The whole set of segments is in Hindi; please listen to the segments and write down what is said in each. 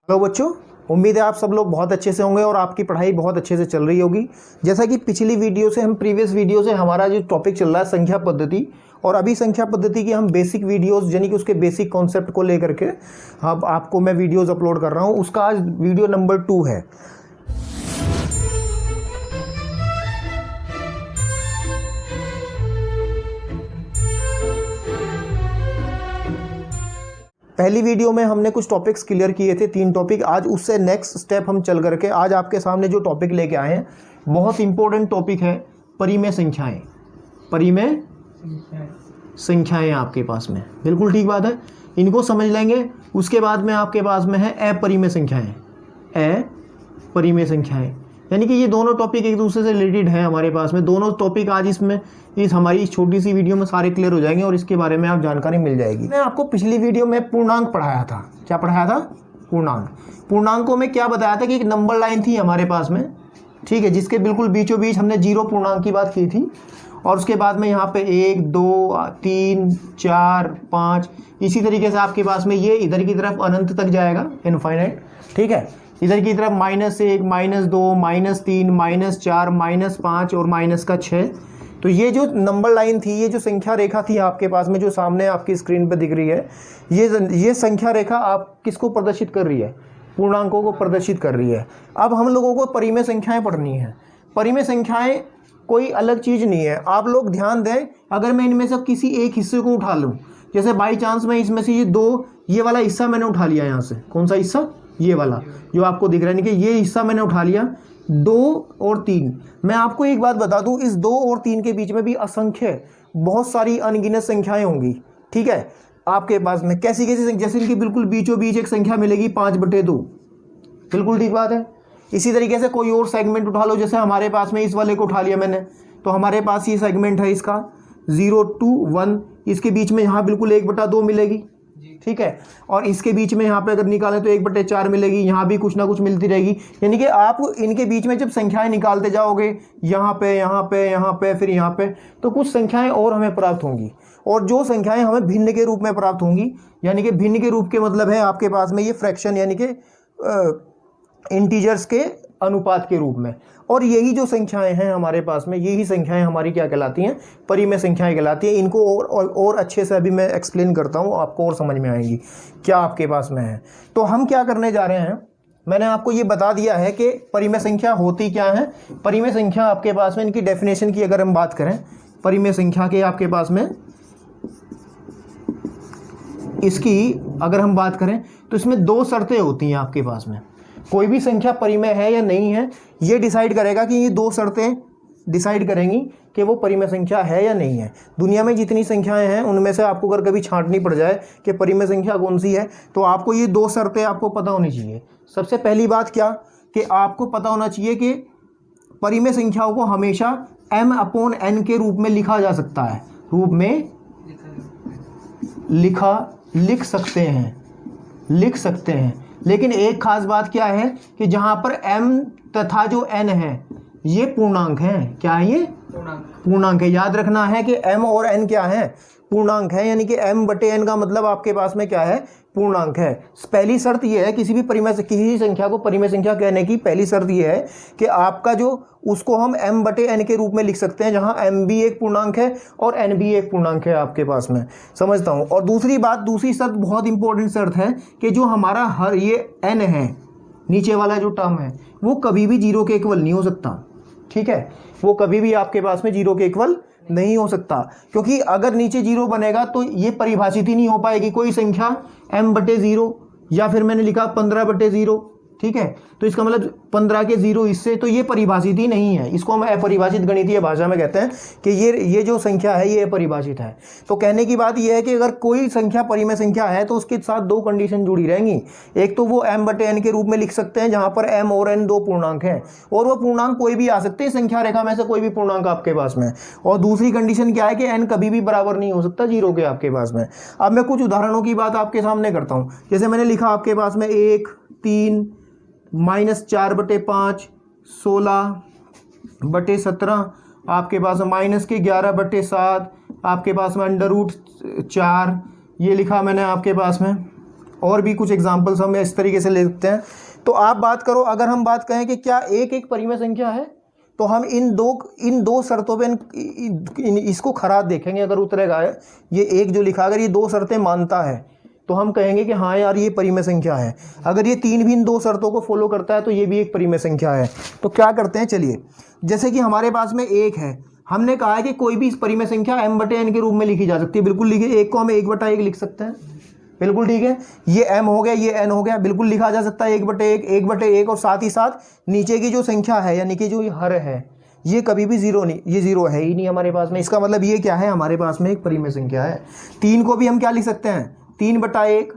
हेलो बच्चों, उम्मीद है आप सब लोग बहुत अच्छे से होंगे और आपकी पढ़ाई बहुत अच्छे से चल रही होगी। जैसा कि पिछली वीडियो से प्रीवियस वीडियो से हमारा जो टॉपिक चल रहा है संख्या पद्धति, और अभी संख्या पद्धति की हम बेसिक वीडियोस यानी कि उसके बेसिक कॉन्सेप्ट को लेकर के अब आपको मैं वीडियोस अपलोड कर रहा हूँ। उसका आज वीडियो नंबर 2 है। पहली वीडियो में हमने कुछ टॉपिक्स क्लियर किए थे, 3 टॉपिक। आज उससे नेक्स्ट स्टेप हम चल करके आज आपके सामने जो टॉपिक लेके आए हैं बहुत इंपॉर्टेंट टॉपिक है, परिमेय संख्याएं। परिमेय संख्याएं आपके पास में, बिल्कुल ठीक बात है, इनको समझ लेंगे। उसके बाद में आपके पास में है अपरिमेय संख्याएं। अपरिमेय संख्याएं यानी कि ये दोनों टॉपिक एक दूसरे से रिलेटेड है हमारे पास में। दोनों टॉपिक आज इस हमारी छोटी सी वीडियो में सारे क्लियर हो जाएंगे और इसके बारे में आप जानकारी मिल जाएगी। मैं आपको पिछली वीडियो में पूर्णांक पढ़ाया था। क्या पढ़ाया था? पूर्णांक। पूर्णांकों में क्या बताया था कि एक नंबर लाइन थी हमारे पास में, ठीक है, जिसके बिल्कुल बीचों बीच हमने 0 पूर्णांक की बात की थी। और उसके बाद में यहाँ पे 1, 2, 3, 4, 5 इसी तरीके से आपके पास में ये इधर की तरफ अनंत तक जाएगा, इनफाइनाइट, ठीक है। इधर की तरफ -1, -2, -3, -4, -5 और -6। तो ये जो नंबर लाइन थी, ये जो संख्या रेखा थी आपके पास में, जो सामने आपकी स्क्रीन पर दिख रही है, ये संख्या रेखा आप किसको प्रदर्शित कर रही है? पूर्णांकों को प्रदर्शित कर रही है। अब हम लोगों को परिमेय संख्याएं पढ़नी है। परिमेय संख्याएं कोई अलग चीज़ नहीं है। आप लोग ध्यान दें, अगर मैं इनमें से किसी एक हिस्से को उठा लूँ, जैसे बाई चांस में इसमें से ये वाला हिस्सा मैंने उठा लिया यहाँ से। कौन सा हिस्सा? ये वाला जो आपको दिख रहा है, कि ये हिस्सा मैंने उठा लिया, 2 और 3। मैं आपको एक बात बता दूं, इस 2 और 3 के बीच में भी असंख्य बहुत सारी अनगिनत संख्याएं होंगी, ठीक है, आपके पास में। कैसी जैसे इनकी बिल्कुल बीचों बीच एक संख्या मिलेगी 5/2, बिल्कुल ठीक बात है। इसी तरीके से कोई और सेगमेंट उठा लो, जैसे हमारे पास में इस वाले को उठा लिया मैंने, तो हमारे पास ये सेगमेंट है इसका 0 to 1, इसके बीच में यहाँ बिल्कुल 1/2 मिलेगी, ठीक है। और इसके बीच में यहाँ पे अगर निकालें तो 1/4 मिलेगी, यहाँ भी कुछ ना कुछ मिलती रहेगी। यानी कि आप इनके बीच में जब संख्याएं निकालते जाओगे, यहाँ पे यहाँ पे यहाँ पे फिर यहाँ पे, तो कुछ संख्याएं और हमें प्राप्त होंगी। और जो संख्याएं हमें भिन्न के रूप में प्राप्त होंगी, यानी कि भिन्न के रूप के मतलब है आपके पास में ये फ्रैक्शन यानी कि इंटीजर्स के अनुपात के रूप में। और यही जो संख्याएं हैं हमारे पास में, यही संख्याएं हमारी क्या कहलाती हैं? परिमेय संख्याएं कहलाती हैं। इनको और अच्छे से अभी मैं एक्सप्लेन करता हूं, आपको और समझ में आएंगी क्या आपके पास में है। तो हम क्या करने जा रहे हैं, मैंने आपको ये बता दिया है कि परिमेय संख्या होती क्या है। परिमेय संख्या आपके पास में, इनकी डेफिनेशन की अगर हम बात करें, परिमेय संख्या के आपके पास में इसकी अगर हम बात करें तो इसमें 2 शर्तें होती हैं आपके पास में। कोई भी संख्या परिमेय है या नहीं है, ये डिसाइड करेगा कि ये 2 शर्तें डिसाइड करेंगी कि वो परिमेय संख्या है या नहीं है। दुनिया में जितनी संख्याएं हैं उनमें से आपको अगर कभी छांटनी पड़ जाए कि परिमेय संख्या कौन सी है, तो आपको ये 2 शर्तें आपको पता होनी चाहिए। सबसे पहली बात क्या कि आपको पता होना चाहिए कि परिमेय संख्याओं को हमेशा m/n के रूप में लिखा जा सकता है, रूप में लिख सकते हैं। लेकिन एक खास बात क्या है कि जहां पर m तथा जो n है ये पूर्णांक हैं। क्या है? ये पूर्णांक है। याद रखना है कि m और n क्या है? पूर्णांक है। यानी कि m/n का मतलब आपके पास में क्या है? पूर्णांक है। पहली शर्त यह है, किसी संख्या को परिमेय संख्या कहने की पहली शर्त यह है कि आपका जो उसको हम m/n के रूप में लिख सकते हैं, जहां m भी एक पूर्णांक है और n भी एक पूर्णांक है आपके पास में, समझता हूं। और दूसरी शर्त बहुत इंपॉर्टेंट शर्त है कि जो हमारा हर ये n है, नीचे वाला जो टर्म है, वो कभी भी 0 के इक्वल नहीं हो सकता, ठीक है। वो कभी भी आपके पास में 0 के इक्वल नहीं हो सकता, क्योंकि अगर नीचे 0 बनेगा तो ये परिभाषित ही नहीं हो पाएगी कोई संख्या m/0, या फिर मैंने लिखा 15/0, ठीक है। तो इसका मतलब 15 के 0 इससे, तो ये परिभाषित ही नहीं है। इसको हम अपरिभाषित गणितीय भाषा में कहते हैं कि ये जो संख्या है ये अपरिभाषित है। तो कहने की बात ये है कि अगर कोई संख्या परिमेय संख्या है तो उसके साथ 2 कंडीशन जुड़ी रहेंगी। एक तो वो m/n के रूप में लिख सकते हैं, जहां पर m और n 2 पूर्णांक हैं, और वो पूर्णांक कोई भी आ सकते हैं संख्या रेखा में से, कोई भी पूर्णांक आपके पास में। और दूसरी कंडीशन क्या है कि n कभी भी बराबर नहीं हो सकता 0 के आपके पास में। अब मैं कुछ उदाहरणों की बात आपके सामने करता हूँ। जैसे मैंने लिखा आपके पास में 1, 3, -4/5, 16/17, आपके पास -11/7, आपके पास में √4, ये लिखा मैंने आपके पास में। और भी कुछ एग्जाम्पल्स हम इस तरीके से ले सकते हैं। तो आप बात करो, अगर हम बात कहें कि क्या एक एक परिमेय संख्या है, तो हम इन दो शर्तों पे इसको खराब देखेंगे। अगर उतरेगा ये एक जो लिखा, अगर ये दो शर्तें मानता है तो हम कहेंगे कि हाँ यार ये परिमेय संख्या है। अगर ये तीन भी इन दो शर्तों को फॉलो करता है तो ये भी एक परिमेय संख्या है। तो क्या करते हैं, चलिए, जैसे कि हमारे पास में एक है, हमने कहा है कि कोई भी परिमेय संख्या m/n के रूप में लिखी जा सकती है। बिल्कुल लिखिए, एक को हम 1/1 लिख सकते हैं, बिल्कुल ठीक है। ये m हो गया, ये n हो गया, बिल्कुल लिखा जा सकता है 1/1, 1/1। और साथ ही साथ नीचे की जो संख्या है, यानी कि जो हर है, ये कभी भी जीरो नहीं, ये जीरो है ही नहीं हमारे पास में। इसका मतलब ये क्या है, हमारे पास में एक परिमेय संख्या है। 3 को भी हम क्या लिख सकते हैं, 3/1,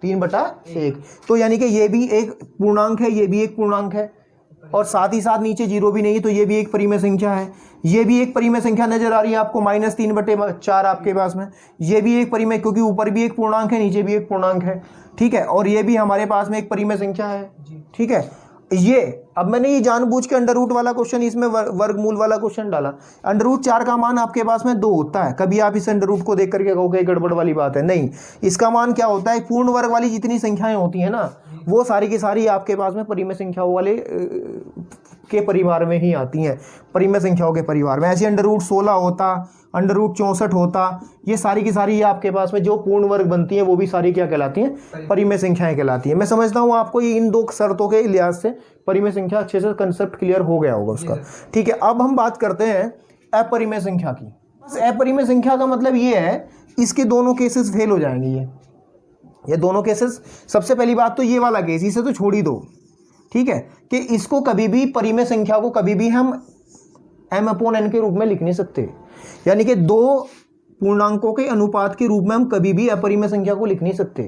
3/1। तो यानी कि ये भी एक पूर्णांक है, ये भी एक पूर्णांक है, और साथ ही साथ नीचे जीरो भी नहीं है, तो ये भी एक परिमेय संख्या है। ये भी एक परिमेय संख्या नजर आ रही है आपको, -3/4 आपके पास में। ये भी एक परिमेय, क्योंकि ऊपर भी एक पूर्णांक है, नीचे भी एक पूर्णांक है, ठीक है। और ये भी हमारे पास में एक परिमेय संख्या है, ठीक है। ये अब मैंने ये जानबूझ के अंडर रूट वाला क्वेश्चन, इसमें वर्गमूल वाला क्वेश्चन डाला। √4 का मान आपके पास में 2 होता है। कभी आप इस अंडर रूट को देख करके कहोगे गड़बड़ वाली बात है, नहीं। इसका मान क्या होता है, पूर्ण वर्ग वाली जितनी संख्याएं होती हैं ना, वो सारी की सारी आपके पास में परिमेय संख्याओं वाले के परिवार में ही आती हैं, परिमेय संख्याओं के परिवार में। ऐसे √16 होता, √64 होता, ये सारी की सारी आपके पास में जो पूर्ण वर्ग बनती हैं वो भी सारी क्या कहलाती हैं, परिमेय संख्याएं कहलाती हैं। मैं समझता हूँ आपको ये इन दो शर्तों के लिहाज से परिमेय संख्या अच्छे से कंसेप्ट क्लियर हो गया होगा उसका, ठीक है। अब हम बात करते हैं अपरिमेय संख्या की। बस अपरिमेय संख्या का मतलब ये है, इसके दोनों केसेस फेल हो जाएंगे। ये दोनों केसेस, सबसे पहली बात तो ये वाला केस, इसे तो छोड़ ही दो, ठीक है, कि इसको कभी भी परिमेय संख्या को कभी भी हम m/n के रूप में लिख नहीं सकते। यानी कि दो पूर्णांकों के अनुपात के रूप में हम कभी भी अपरिमेय संख्या को लिख नहीं सकते।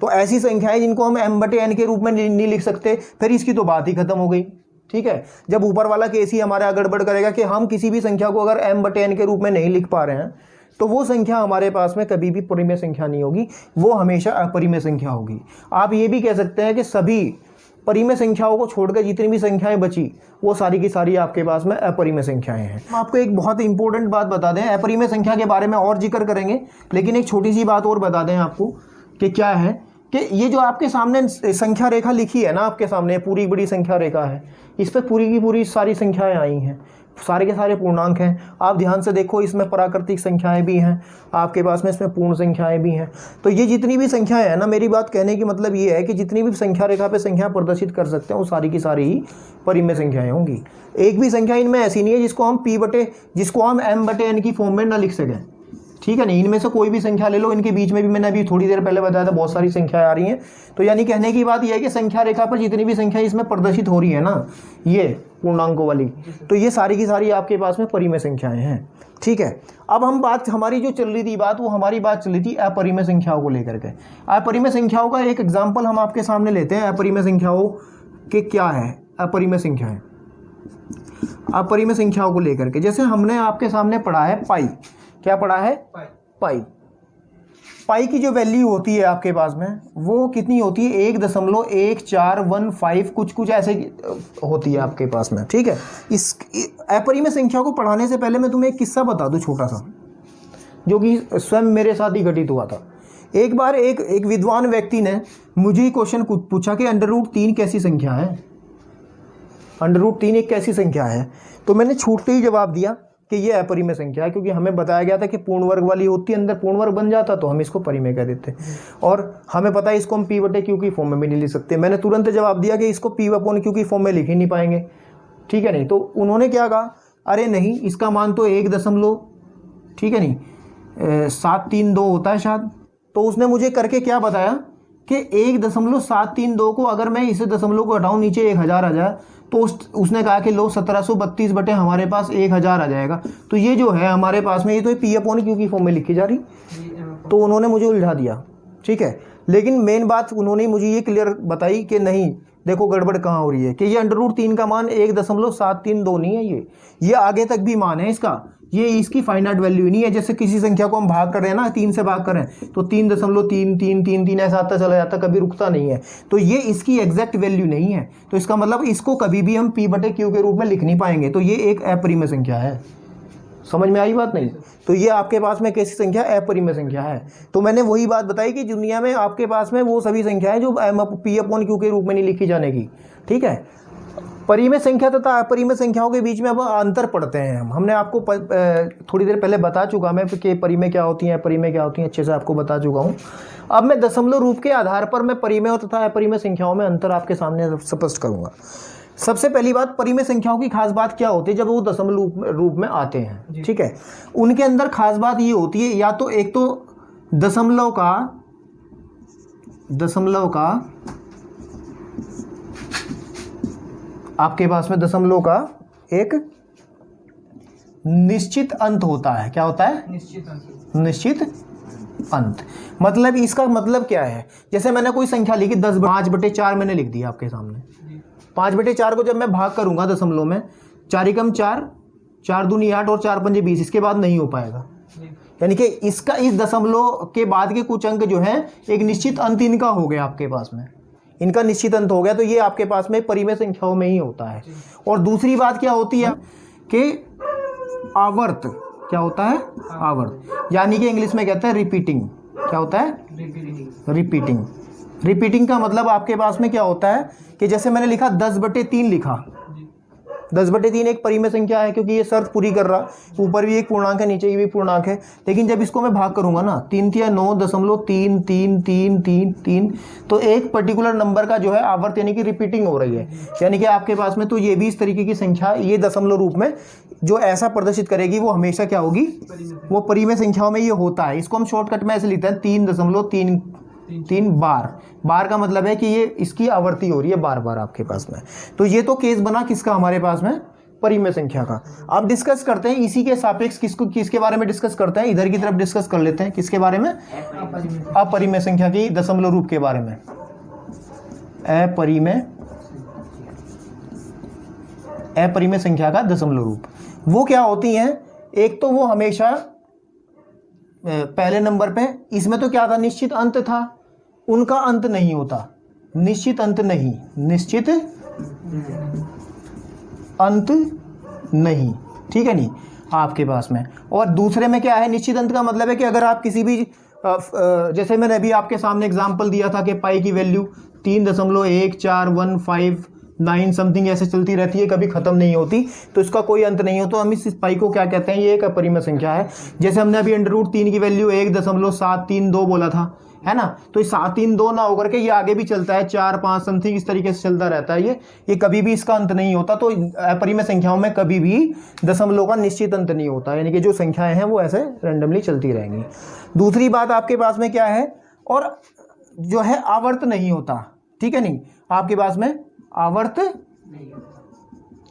तो ऐसी संख्याएं जिनको हम m/n के रूप में नहीं लिख सकते, फिर इसकी तो बात ही खत्म हो गई, ठीक है। जब ऊपर वाला केस ही हमारा गड़बड़ करेगा कि हम किसी भी संख्या को अगर m/n के रूप में नहीं लिख पा रहे हैं, तो वो संख्या हमारे पास में कभी भी परिमेय संख्या नहीं होगी, वो हमेशा अपरिमेय संख्या होगी। आप ये भी कह सकते हैं कि सभी परिमेय संख्याओं को छोड़कर जितनी भी संख्याएं बची, वो सारी की सारी आपके पास में अपरिमेय संख्याएं हैं। हम आपको एक बहुत इंपॉर्टेंट बात बता दें, अपरिमेय संख्या के बारे में और जिक्र करेंगे, लेकिन एक छोटी सी बात और बता दें आपको कि क्या है, कि ये जो आपके सामने संख्या रेखा लिखी है ना, आपके सामने पूरी बड़ी संख्या रेखा है, इस पर पूरी की पूरी सारी संख्याएं आई हैं, सारे के सारे पूर्णांक हैं। आप ध्यान से देखो, इसमें प्राकृतिक संख्याएं भी हैं आपके पास में, इसमें पूर्ण संख्याएं भी हैं। तो ये जितनी भी संख्याएं हैं ना, मेरी बात कहने की मतलब ये है कि जितनी भी संख्या रेखा पे संख्या प्रदर्शित कर सकते हैं, वो सारी की सारी ही परिमेय संख्याएं होंगी। एक भी संख्या इनमें ऐसी नहीं है जिसको हम m/n की फॉर्म में ना लिख सकें, ठीक है। नहीं, इनमें से कोई भी संख्या ले लो, इनके बीच में भी मैंने अभी थोड़ी देर पहले बताया था बहुत सारी संख्याएं आ रही हैं। तो यानी कहने की बात यह है कि संख्या रेखा पर जितनी भी संख्या इसमें प्रदर्शित हो रही है ना, ये पूर्णांकों वाली, तो ये सारी की सारी आपके पास में परिमेय संख्याएं हैं, ठीक है। अब हम बात, हमारी जो चल रही थी बात, वो हमारी बात चल रही थी अपरिमेय संख्याओं को लेकर के। अपरिमेय संख्याओं का एक एग्जाम्पल हम आपके सामने लेते हैं। अपरिमेय संख्याओं के क्या है, अपरिमेय संख्याएं, अपरिमेय संख्याओं को लेकर के, जैसे हमने आपके सामने पढ़ा है पाई। क्या पढ़ा है, पाई की जो वैल्यू होती है आपके पास में, वो कितनी होती है, 1.1415 कुछ ऐसे होती है आपके पास में, ठीक है। इस अपरिमेय संख्या को पढ़ाने से पहले मैं तुम्हें एक किस्सा बता दूं छोटा सा, जो कि स्वयं मेरे साथ ही घटित हुआ था। एक बार एक विद्वान व्यक्ति ने मुझे क्वेश्चन पूछा कि √3 कैसी संख्या है, √3 एक कैसी संख्या है। तो मैंने छूटते ही जवाब दिया कि ये अपरिमेय संख्या है, क्योंकि हमें बताया गया था कि पूर्ण वर्ग वाली होती है, अंदर पूर्ण वर्ग बन जाता तो हम इसको परिमेय कह देते, और हमें पता है इसको हम p/q की फॉर्म में भी नहीं लिख सकते। मैंने तुरंत जवाब दिया कि इसको p/q की फॉर्म में लिख ही नहीं पाएंगे, ठीक है। नहीं, तो उन्होंने क्या कहा, अरे नहीं, इसका मान तो 1 ठीक है नहीं 732 होता है शायद। तो उसने मुझे करके क्या बताया कि 1.732 को अगर मैं इसे दशमलव को हटाऊं, नीचे 1000 आ जाए, तो उसने कहा कि लो 1732 बटे हमारे पास 1000 आ जाएगा। तो ये जो है हमारे पास में, ये तो p/q की फॉर्म में लिखी जा रही। तो उन्होंने मुझे उलझा दिया, ठीक है। लेकिन मेन बात उन्होंने मुझे ये क्लियर बताई कि नहीं, देखो गड़बड़ कहाँ हो रही है, कि ये √3 का मान 1.732 नहीं है, ये आगे तक भी मान है इसका, ये इसकी फाइनाइट वैल्यू नहीं है। जैसे किसी संख्या को हम भाग कर रहे हैं ना, 3 से भाग करें तो 3.3333 ऐसा आता चला जाता, कभी रुकता नहीं है। तो ये इसकी एग्जैक्ट वैल्यू नहीं है। तो इसका मतलब इसको कभी भी हम p/q के रूप में लिख नहीं पाएंगे। तो ये एक अपरिमेय संख्या है, समझ में आई बात नहीं? तो ये आपके पास में कैसी संख्या, अपरिमेय संख्या है। तो मैंने वही बात बताई कि दुनिया में आपके पास में वो सभी संख्याएं जो P/Q के रूप में नहीं लिखी जाने की, ठीक है। परिमेय संख्या तथा अपरिमेय संख्याओं के बीच में अब अंतर पढ़ते हैं हमने आपको थोड़ी देर पहले बता चुका मैं कि परिमेय क्या होती हैं, अपरिमेय क्या होती हैं, अच्छे से आपको बता चुका हूँ। अब मैं दशमलव रूप के आधार पर मैं परिमेय तथा अपरिमेय संख्याओं में अंतर आपके सामने स्पष्ट करूँगा। सबसे पहली बात, परिमेय संख्याओं की खास बात क्या होती है जब वो दशमलव रूप में आते हैं, ठीक है। उनके अंदर खास बात ये होती है, या तो एक तो दशमलव का आपके पास में दशमलव का एक निश्चित अंत होता है। क्या होता है? निश्चित अंत। मतलब इसका मतलब क्या है, जैसे मैंने कोई संख्या लिखी 5/4 मैंने लिख दिया आपके सामने। 5/4 को जब मैं भाग करूंगा दशमलव में, 4 एकम 4, 4 दूनी 8 और 4 पंजे 20, इसके बाद नहीं हो पाएगा। यानी कि इसका इस दशमलव के बाद के कुछ अंक जो है एक निश्चित अंत इनका हो गया आपके पास में, इनका निश्चित अंत हो गया। तो ये आपके पास में परिमेय संख्याओं में ही होता है। और दूसरी बात क्या होती है कि आवर्त, क्या होता है? आवर्त, यानी कि इंग्लिश में कहते हैं रिपीटिंग। क्या होता है? रिपीटिंग। रिपीटिंग का मतलब आपके पास में क्या होता है कि जैसे मैंने लिखा 10/3 लिखा, 10/3 एक परिमेय संख्या है क्योंकि ये शर्त पूरी कर रहा, ऊपर भी एक पूर्णांक है नीचे भी पूर्णांक है। लेकिन जब इसको मैं भाग करूंगा ना 3×9.33333, तो एक पर्टिकुलर नंबर का जो है आवर्त यानी कि रिपीटिंग हो रही है। यानी कि आपके पास में तो ये भी इस तरीके की संख्या ये दशमलव रूप में जो ऐसा प्रदर्शित करेगी वो हमेशा क्या होगी, वो परिमेय संख्याओं में ये होता है। इसको हम शॉर्टकट में ऐसे लिखते हैं 3.33 बार का मतलब है कि ये इसकी आवर्ती हो रही है बार बार आपके पास में। तो ये तो केस बना किसका, हमारे पास में परिमेय संख्या का। अब डिस्कस करते हैं इसी के सापेक्ष किसके बारे में डिस्कस करते हैं, इधर की तरफ डिस्कस कर लेते हैं। किसके बारे में? अपरिमेय संख्या की दशमलव रूप के बारे में। अपरिमेय संख्या का दशमलव रूप वो क्या होती हैं? एक तो वो हमेशा पहले नंबर पे, इसमें तो क्या था, निश्चित अंत था, उनका अंत नहीं होता, निश्चित अंत नहीं, निश्चित अंत नहीं, ठीक है नहीं आपके पास में। और दूसरे में क्या है, निश्चित अंत का मतलब है कि अगर आप किसी भी जैसे मैंने अभी आपके सामने एग्जांपल दिया था कि पाई की वैल्यू 3.1415 समथिंग ऐसे चलती रहती है, कभी खत्म नहीं होती, तो इसका कोई अंत नहीं हो, तो हम इस पाई को क्या कहते हैं, ये एक अपरिमेय संख्या है। जैसे हमने अभी √3 की वैल्यू 1.732 बोला था, है ना, तो ये 732 ना होकर के ये आगे भी चलता है, 4 5 समथिंग इस तरीके से चलता रहता है। ये कभी भी इसका अंत नहीं होता। तो अपरिमेय संख्याओं में कभी भी दशमलव का निश्चित अंत नहीं होता, यानी कि जो संख्याएं हैं वो ऐसे रैंडमली चलती रहेंगी। दूसरी बात आपके पास में क्या है, और जो है आवर्त नहीं होता, ठीक है नहीं, आपके पास में आवर्त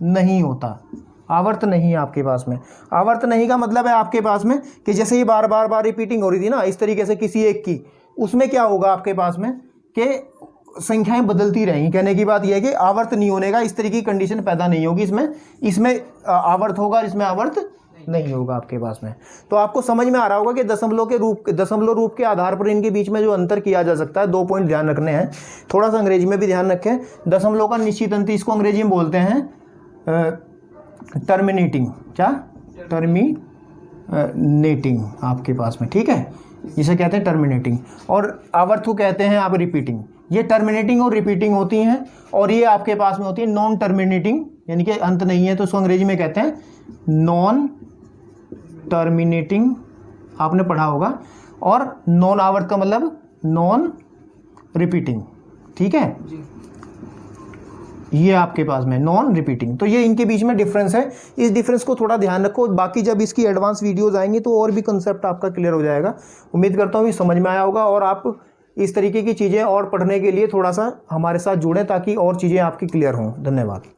नहीं होता, आवर्त नहीं है आपके पास में। आवर्त नहीं का मतलब है आपके पास में कि जैसे ये बार बार रिपीटिंग हो रही थी ना इस तरीके से किसी एक की, उसमें क्या होगा आपके पास में कि संख्याएं बदलती रहेंगी। कहने की बात यह है कि आवर्त नहीं होने का इस तरीके की कंडीशन पैदा नहीं होगी, इसमें आवर्त होगा, इसमें आवर्त नहीं होगा आपके पास में। तो आपको समझ में आ रहा होगा कि दशमलव रूप के आधार पर इनके बीच में जो अंतर किया जा सकता है, 2 पॉइंट ध्यान रखने हैं। थोड़ा सा अंग्रेजी में भी ध्यान रखें। दशमलव का निश्चित अंत, इसको अंग्रेजी में बोलते हैं टर्मिनेटिंग। क्या? टर्मिनेटिंग आपके पास में, ठीक है, जिसे कहते हैं टर्मिनेटिंग। और आवर्त को कहते हैं आप रिपीटिंग। ये टर्मिनेटिंग और रिपीटिंग होती हैं, और ये आपके पास में होती है नॉन टर्मिनेटिंग, यानी कि अंत नहीं है, तो उसको अंग्रेजी में कहते हैं नॉन टर्मिनेटिंग, आपने पढ़ा होगा। और नॉन आवर्त का मतलब नॉन रिपीटिंग, ठीक है, ये आपके पास में नॉन रिपीटिंग। तो ये इनके बीच में डिफरेंस है, इस डिफरेंस को थोड़ा ध्यान रखो। बाकी जब इसकी एडवांस वीडियोस आएंगी तो और भी कंसेप्ट आपका क्लियर हो जाएगा। उम्मीद करता हूँ ये समझ में आया होगा, और आप इस तरीके की चीज़ें और पढ़ने के लिए थोड़ा सा हमारे साथ जुड़ें ताकि और चीज़ें आपकी क्लियर हों। धन्यवाद।